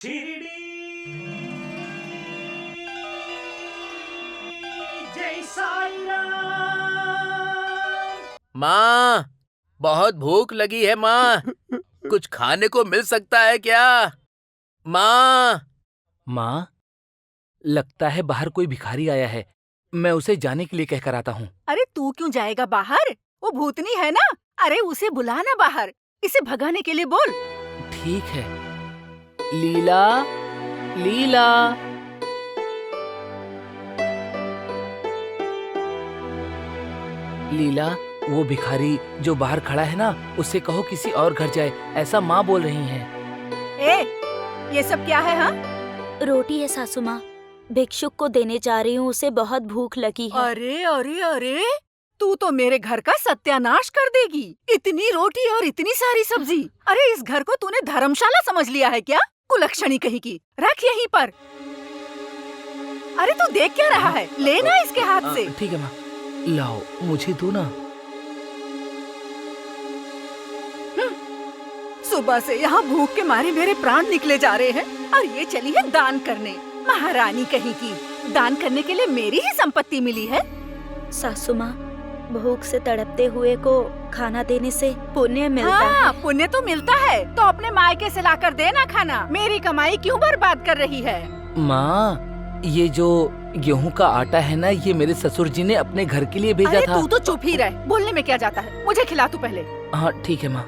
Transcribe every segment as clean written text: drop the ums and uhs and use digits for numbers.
शिरडी जय साईं राम। माँ, बहुत भूख लगी है माँ। कुछ खाने को मिल सकता है क्या? माँ। माँ, लगता है बाहर कोई भिखारी आया है। मैं उसे जाने के लिए कहकर आता हूँ। अरे तू क्यों जाएगा बाहर? वो भूतनी है ना। अरे उसे बुलाना बाहर, इसे भगाने के लिए बोल। ठीक है। लीला, लीला। लीला, वो भिखारी जो बाहर खड़ा है ना, उससे कहो किसी और घर जाए, ऐसा माँ बोल रही हैं। ए, ये सब क्या है हाँ? रोटी है सासू माँ, भिक्षुक को देने जा रही हूँ, उसे बहुत भूख लगी है। अरे अरे अरे, तू तो मेरे घर का सत्यानाश कर देगी। इतनी रोटी और इतनी सारी सब्जी। अरे इस घर को तूने धर्मशाला समझ लिया है क्या? कुलक्षणी कहीं की। रख यहीं पर। अरे तू देख क्या रहा है? लेना इसके हाथ से। ठीक है माँ, लाओ, मुझे दो ना। सुबह से यहाँ भूख के मारे मेरे प्राण निकले जा रहे हैं और ये चली है दान करने। महारानी कहीं की। दान करने के लिए मेरी ही संपत्ति मिली है। सासू माँ, भूख से तड़पते हुए को खाना देने से पुण्य मिलता हाँ, है। पुण्य तो मिलता है, तो अपने मायके से लाकर देना खाना। मेरी कमाई क्यों बर्बाद कर रही है? माँ, ये जो गेहूं का आटा है ना, ये मेरे ससुर जी ने अपने घर के लिए भेजा अरे था। तू तो चुप ही रह, बोलने में क्या जाता है। मुझे खिला तू पहले। हाँ ठीक है माँ।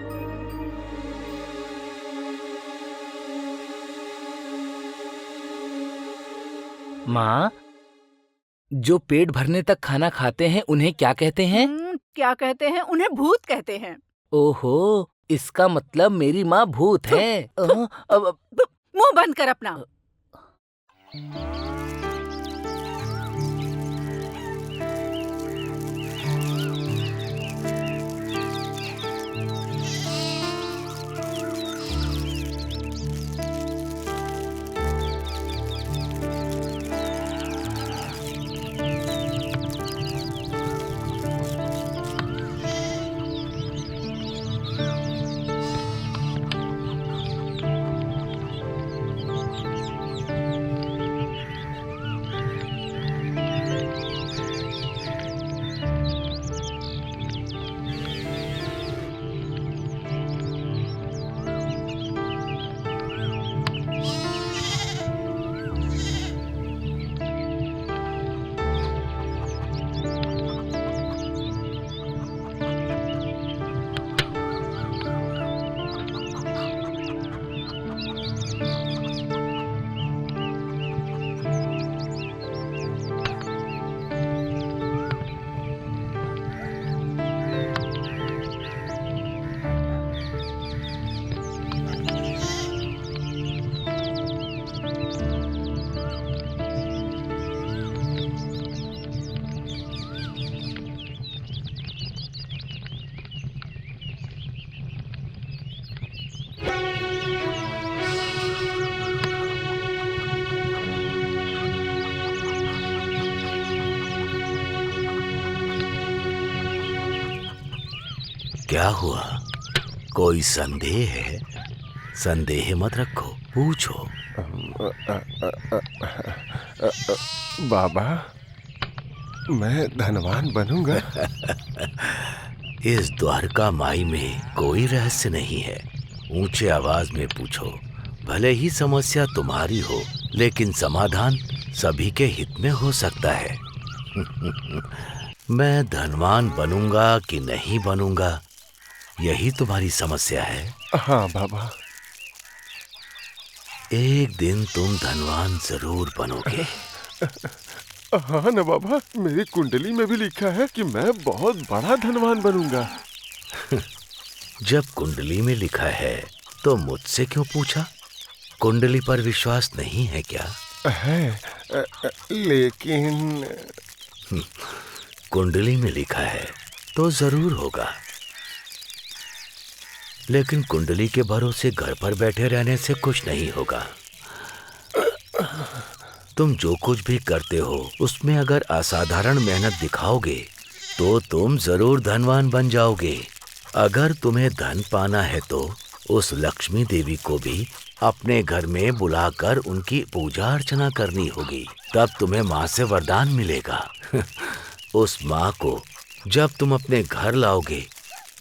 माँ, जो पेट भरने तक खाना खाते हैं उन्हें क्या कहते हैं? क्या कहते हैं? उन्हें भूत कहते हैं। ओहो, इसका मतलब मेरी माँ भूत है। मुंह बंद कर अपना। क्या हुआ? कोई संदेह है? संदेह मत रखो, पूछो। बाबा, मैं धनवान बनूंगा? इस द्वारका माई में कोई रहस्य नहीं है। ऊंचे आवाज में पूछो। भले ही समस्या तुम्हारी हो, लेकिन समाधान सभी के हित में हो सकता है। मैं धनवान बनूंगा कि नहीं बनूंगा, यही तुम्हारी समस्या है। हाँ बाबा। एक दिन तुम धनवान जरूर बनोगे। हाँ ना बाबा, मेरी कुंडली में भी लिखा है कि मैं बहुत बड़ा धनवान बनूंगा। जब कुंडली में लिखा है तो मुझसे क्यों पूछा? कुंडली पर विश्वास नहीं है क्या? है, लेकिन कुंडली में लिखा है तो जरूर होगा, लेकिन कुंडली के भरोसे घर पर बैठे रहने से कुछ नहीं होगा। तुम जो कुछ भी करते हो उसमें अगर असाधारण मेहनत दिखाओगे तो तुम जरूर धनवान बन जाओगे। अगर तुम्हें धन पाना है तो उस लक्ष्मी देवी को भी अपने घर में बुलाकर उनकी पूजा अर्चना करनी होगी, तब तुम्हें माँ से वरदान मिलेगा। उस माँ को जब तुम अपने घर लाओगे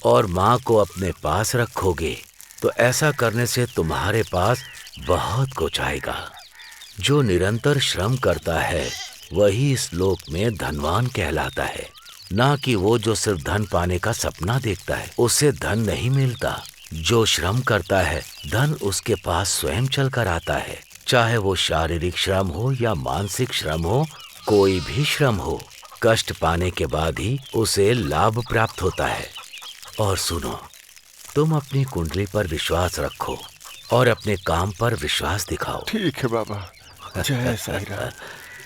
और माँ को अपने पास रखोगे तो ऐसा करने से तुम्हारे पास बहुत कुछ आएगा। जो निरंतर श्रम करता है वही इस लोक में धनवान कहलाता है, ना कि वो जो सिर्फ धन पाने का सपना देखता है, उसे धन नहीं मिलता। जो श्रम करता है धन उसके पास स्वयं चल कर आता है, चाहे वो शारीरिक श्रम हो या मानसिक श्रम हो, कोई भी श्रम हो, कष्ट पाने के बाद ही उसे लाभ प्राप्त होता है। और सुनो, तुम अपनी कुंडली पर विश्वास रखो और अपने काम पर विश्वास दिखाओ। ठीक है बाबा, जय साईं राम।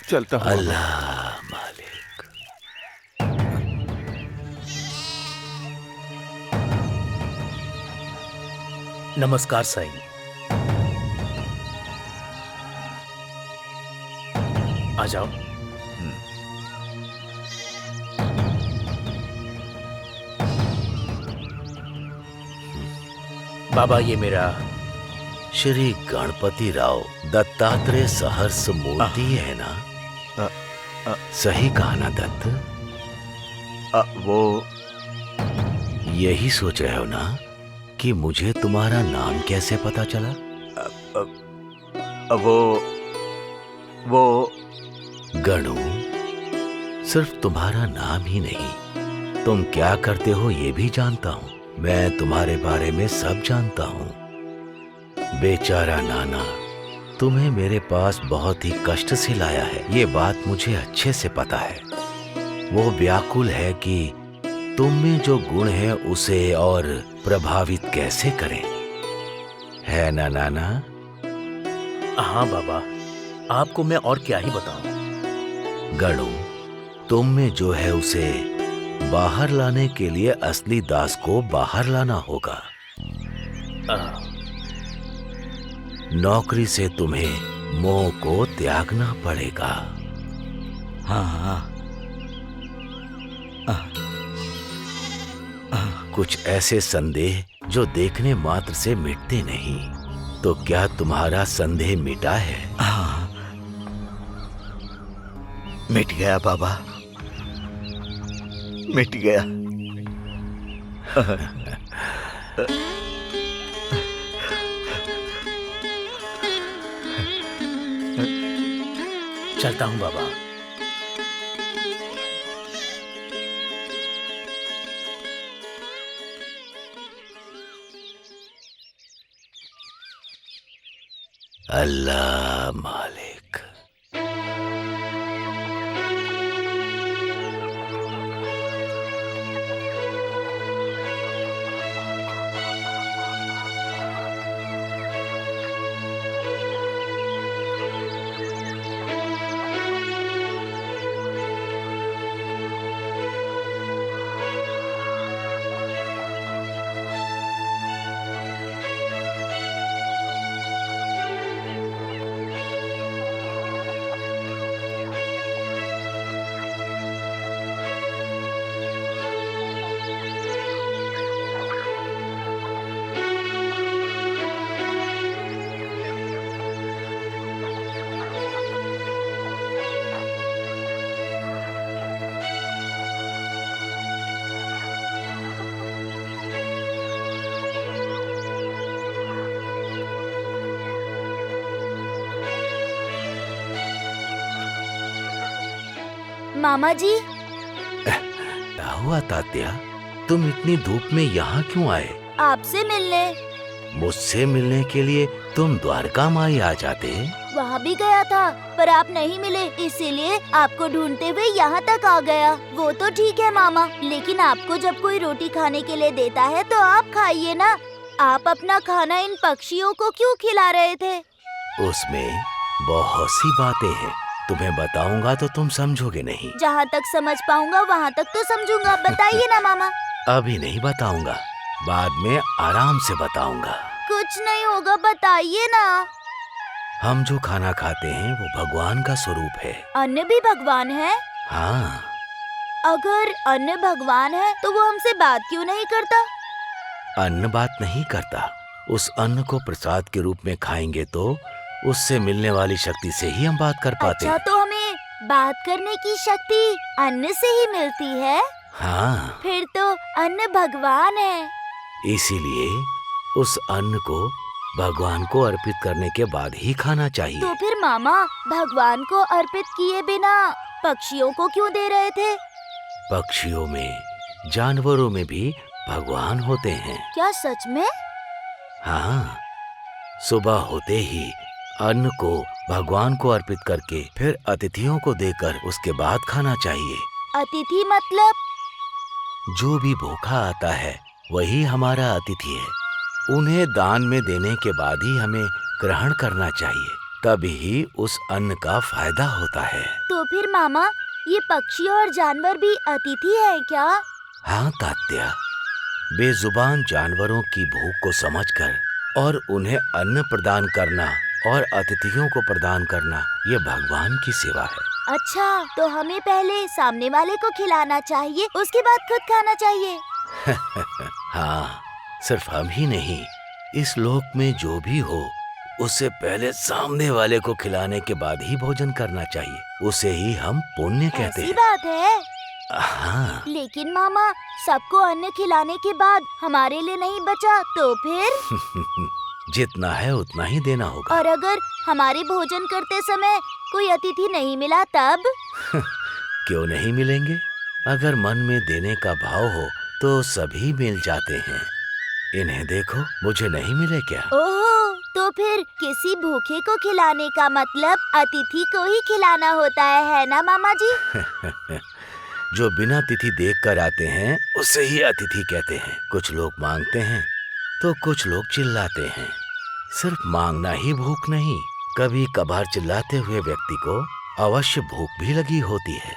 चलता हूँ। अल्लाह मालिक। नमस्कार साईं। आ जाओ। बाबा, ये मेरा श्री गणपति राव दत्तात्रेय सहर्ष मूर्ति है ना? सही कहा ना दत्त? वो यही सोच रहे हो ना कि मुझे तुम्हारा नाम कैसे पता चला? वो गणू, सिर्फ तुम्हारा नाम ही नहीं, तुम क्या करते हो ये भी जानता हूँ। मैं तुम्हारे बारे में सब जानता हूँ। बेचारा नाना तुम्हें मेरे पास बहुत ही कष्ट से लाया है, ये बात मुझे अच्छे से पता है। वो व्याकुल है कि तुम में जो गुण है उसे और प्रभावित कैसे करें, है ना नाना? हाँ बाबा, आपको मैं और क्या ही बताऊं। गणू, तुम में जो है उसे बाहर लाने के लिए असली दास को बाहर लाना होगा। नौकरी से तुम्हें मोह को त्यागना पड़ेगा। हाँ। कुछ ऐसे संदेह जो देखने मात्र से मिटते नहीं, तो क्या तुम्हारा संदेह मिटा है? हाँ, मिट गया बाबा, मिट गया। चलता हूँ बाबा। अल्लाह मालिक। मामा जी, क्या हुआ तात्या? तुम इतनी धूप में यहाँ क्यों आए? आपसे मिलने। मुझसे मिलने के लिए तुम द्वारका माई आ जाते। वहाँ भी गया था पर आप नहीं मिले, इसीलिए आपको ढूंढते हुए यहाँ तक आ गया। वो तो ठीक है मामा, लेकिन आपको जब कोई रोटी खाने के लिए देता है तो आप खाइए ना। आप अपना खाना इन पक्षियों को क्यों खिला रहे थे? उसमें बहुत सी बातें हैं, तुम्हें बताऊंगा तो तुम समझोगे नहीं। जहाँ तक समझ पाऊंगा वहाँ तक तो समझूंगा, बताइए ना मामा। अभी नहीं बताऊंगा, बाद में आराम से बताऊंगा। कुछ नहीं होगा, बताइए ना। हम जो खाना खाते हैं वो भगवान का स्वरूप है। अन्न भी भगवान है? हाँ। अगर अन्न भगवान है तो वो हमसे बात क्यों नहीं करता? अन्न बात नहीं करता, उस अन्न को प्रसाद के रूप में खाएंगे तो उससे मिलने वाली शक्ति से ही हम बात कर पाते अच्छा, हैं। तो हमें बात करने की शक्ति अन्न से ही मिलती है? हाँ, फिर तो अन्न भगवान है। इसीलिए उस अन्न को भगवान को अर्पित करने के बाद ही खाना चाहिए। तो फिर मामा भगवान को अर्पित किए बिना पक्षियों को क्यों दे रहे थे? पक्षियों में, जानवरों में भी भगवान होते हैं। क्या सच में? हाँ, सुबह होते ही अन्न को भगवान को अर्पित करके फिर अतिथियों को देकर उसके बाद खाना चाहिए। अतिथि मतलब? जो भी भूखा आता है वही हमारा अतिथि है। उन्हें दान में देने के बाद ही हमें ग्रहण करना चाहिए, तभी उस अन्न का फायदा होता है। तो फिर मामा ये पक्षी और जानवर भी अतिथि है क्या? हाँ तात्या, बेजुबान जानवरों की भूख को समझकर और उन्हें अन्न प्रदान करना और अतिथियों को प्रदान करना ये भगवान की सेवा है। अच्छा, तो हमें पहले सामने वाले को खिलाना चाहिए, उसके बाद खुद खाना चाहिए। हाँ, सिर्फ हम ही नहीं, इस लोक में जो भी हो उससे पहले सामने वाले को खिलाने के बाद ही भोजन करना चाहिए। उसे ही हम पुण्य कहते ऐसी हैं। बात है? हाँ, लेकिन मामा सबको अन्न खिलाने के बाद हमारे लिए नहीं बचा तो फिर? जितना है उतना ही देना होगा। और अगर हमारे भोजन करते समय कोई अतिथि नहीं मिला तब? क्यों नहीं मिलेंगे? अगर मन में देने का भाव हो तो सभी मिल जाते हैं। इन्हें देखो, मुझे नहीं मिले क्या? ओह, तो फिर किसी भूखे को खिलाने का मतलब अतिथि को ही खिलाना होता है ना मामा जी? जो बिना तिथि देख कर आते हैं उसे ही अतिथि कहते हैं। कुछ लोग मांगते हैं तो कुछ लोग चिल्लाते हैं। सिर्फ मांगना ही भूख नहीं, कभी कभार चिल्लाते हुए व्यक्ति को अवश्य भूख भी लगी होती है।